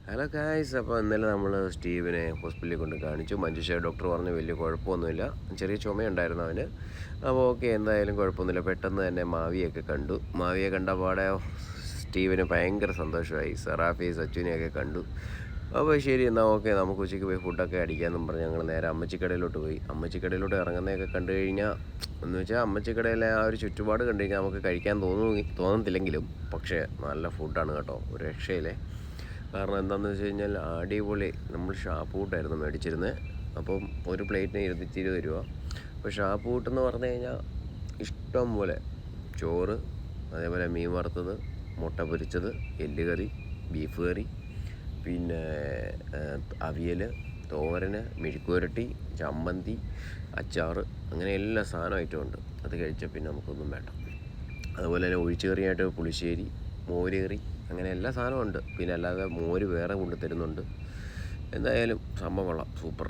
Hello guys, അപ്പോൾ ഇന്നലെ നമ്മൾ സ്റ്റീവിനെ ഹോസ്പിറ്റലിൽ കൊണ്ട് കാണിച്ചു. മഞ്ജുഷ ഡോക്ടർ പറഞ്ഞു വലിയ കുഴപ്പമൊന്നുമില്ല, ചെറിയ ചുമയുണ്ടായിരുന്നു അവന്. അപ്പോൾ ഓക്കെ, എന്തായാലും കുഴപ്പമൊന്നുമില്ല. പെട്ടെന്ന് തന്നെ മാവിയൊക്കെ കണ്ടു. മാവിയെ കണ്ട പാടെ സ്റ്റീവിന് ഭയങ്കര സന്തോഷമായി. സെറാഫി സച്ചുവിനെയൊക്കെ കണ്ടു. അപ്പോൾ ശരി, എന്നാൽ ഓക്കെ, നമുക്ക് ഉച്ചയ്ക്ക് പോയി ഫുഡൊക്കെ അടിക്കാമെന്നും പറഞ്ഞ് ഞങ്ങൾ നേരെ അമ്മച്ചിക്കടയിലോട്ട് പോയി. അമ്മച്ചിക്കടയിലോട്ട് ഇറങ്ങുന്നതൊക്കെ കണ്ടു കഴിഞ്ഞാൽ എന്ന് വെച്ചാൽ അമ്മച്ചിക്കടയിലെ ആ ഒരു ചുറ്റുപാട് കണ്ടു കഴിഞ്ഞാൽ നമുക്ക് കഴിക്കാൻ തോന്നത്തില്ലെങ്കിലും പക്ഷേ നല്ല ഫുഡാണ് കേട്ടോ, ഒരു രക്ഷയില്ലേ. കാരണം എന്താണെന്ന് വെച്ച് കഴിഞ്ഞാൽ അടിപൊളി. നമ്മൾ ഷാപ്പ് കൂട്ടായിരുന്നു മേടിച്ചിരുന്നത്. അപ്പം ഒരു പ്ലേറ്റിന് 220 രൂപ. അപ്പോൾ ഷാപ്പ് കൂട്ടെന്ന് പറഞ്ഞു കഴിഞ്ഞാൽ ഇഷ്ടം പോലെ ചോറ്, അതേപോലെ മീൻ വറുത്തത്, മുട്ട പൊരിച്ചത്, എല്ലുകറി, ബീഫ് കറി, പിന്നെ അവിയൽ, തോരന്, മെഴുക്കുവരട്ടി, ചമ്മന്തി, അച്ചാർ, അങ്ങനെ എല്ലാ സാധനം ഐറ്റം ഉണ്ട്. അത് കഴിച്ചാൽ പിന്നെ നമുക്കൊന്നും വേണ്ട. അതുപോലെ തന്നെ ഒഴിച്ചു കറിയായിട്ട് പുളിശ്ശേരി, മോര് കറി, അങ്ങനെ എല്ലാ സാധനവും ഉണ്ട്. പിന്നെ അല്ലാതെ മോര് വേറെ കൊണ്ടു തരുന്നുണ്ട്. എന്തായാലും സംഭവം കൊള്ളാം, സൂപ്പർ.